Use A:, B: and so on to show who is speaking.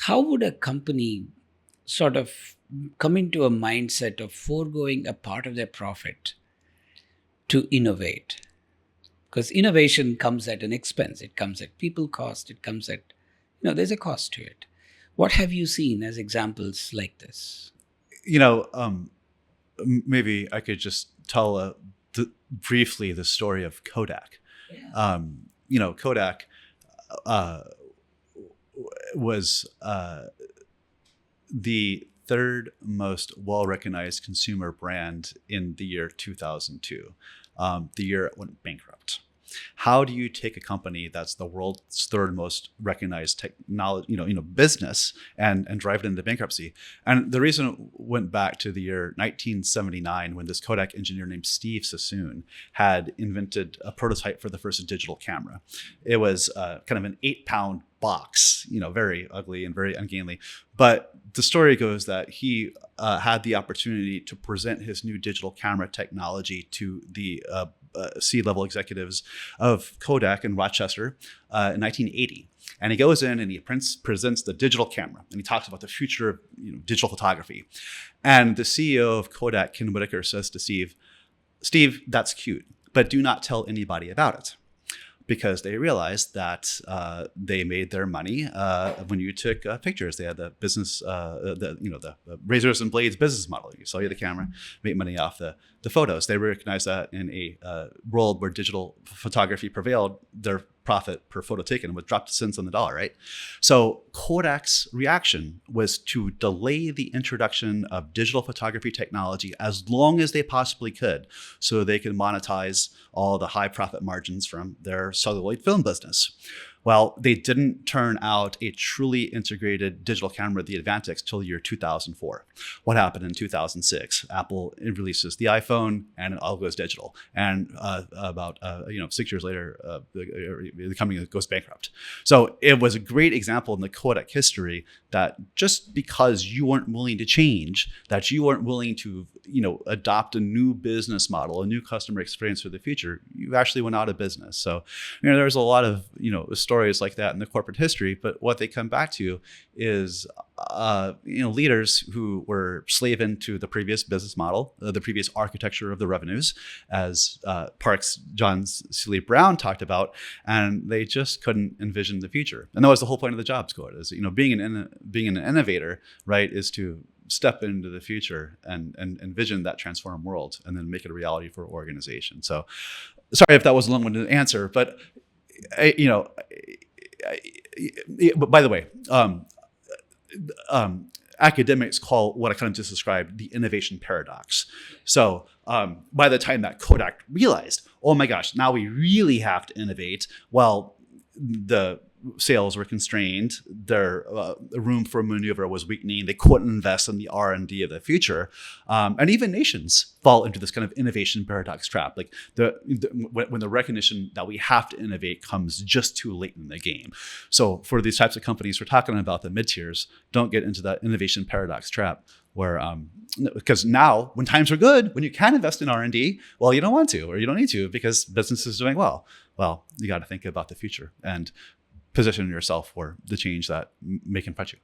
A: how would a company sort of come into a mindset of foregoing a part of their profit to innovate? Because innovation comes at an expense. It comes at people cost. It comes at, there's a cost to it. What have you seen as examples like this?
B: Maybe I could just tell briefly the story of Kodak.
A: Yeah.
B: Kodak was the third most well-recognized consumer brand in the year 2002, the year it went bankrupt. How do you take a company that's the world's third most recognized technology, business, and drive it into bankruptcy? And the reason it went back to the year 1979, when this Kodak engineer named Steve Sassoon had invented a prototype for the first digital camera. It was kind of an 8-pound box, very ugly and very ungainly. But the story goes that he had the opportunity to present his new digital camera technology to the C-level executives of Kodak in Rochester in 1980. And he goes in and he presents the digital camera, and he talks about the future of digital photography. And the CEO of Kodak, Ken Whitaker, says to Steve, that's cute, but do not tell anybody about it. Because they realized that they made their money when you took pictures. They had the business, the razors and blades business model. You sell you the camera, make money off the photos. They recognized that in a world where digital photography prevailed, their profit per photo taken would drop to cents on the dollar, right? So Kodak's reaction was to delay the introduction of digital photography technology as long as they possibly could, so they could monetize all the high profit margins from their celluloid film business. Well, they didn't turn out a truly integrated digital camera, the Advantix, till the year 2004. What happened in 2006? Apple releases the iPhone, and it all goes digital. And about 6 years later, the company goes bankrupt. So it was a great example in the Kodak history that just because you weren't willing to change, that you weren't willing to adopt a new business model, a new customer experience for the future, you actually went out of business. So there's a lot of stories like that in the corporate history, but what they come back to is leaders who were slaving to the previous business model, the previous architecture of the revenues, as Parks John C. Brown talked about, and they just couldn't envision the future. And that was the whole point of the Jobs Code: is being an innovator, right, is to step into the future and envision that transformed world, and then make it a reality for organization. So, sorry if that was a long-winded answer, but but by the way, academics call what I kind of just described the innovation paradox. So by the time that Kodak realized, oh my gosh, now we really have to innovate, well, the sales were constrained, their room for maneuver was weakening, they couldn't invest in the R&D of the future, and even nations fall into this kind of innovation paradox trap. Like when the recognition that we have to innovate comes just too late in the game. So for these types of companies we're talking about, the mid-tiers, don't get into that innovation paradox trap where, because now when times are good, when you can invest in R&D, well, you don't want to, or you don't need to because business is doing well. Well, you got to think about the future and position yourself for the change that may confront you.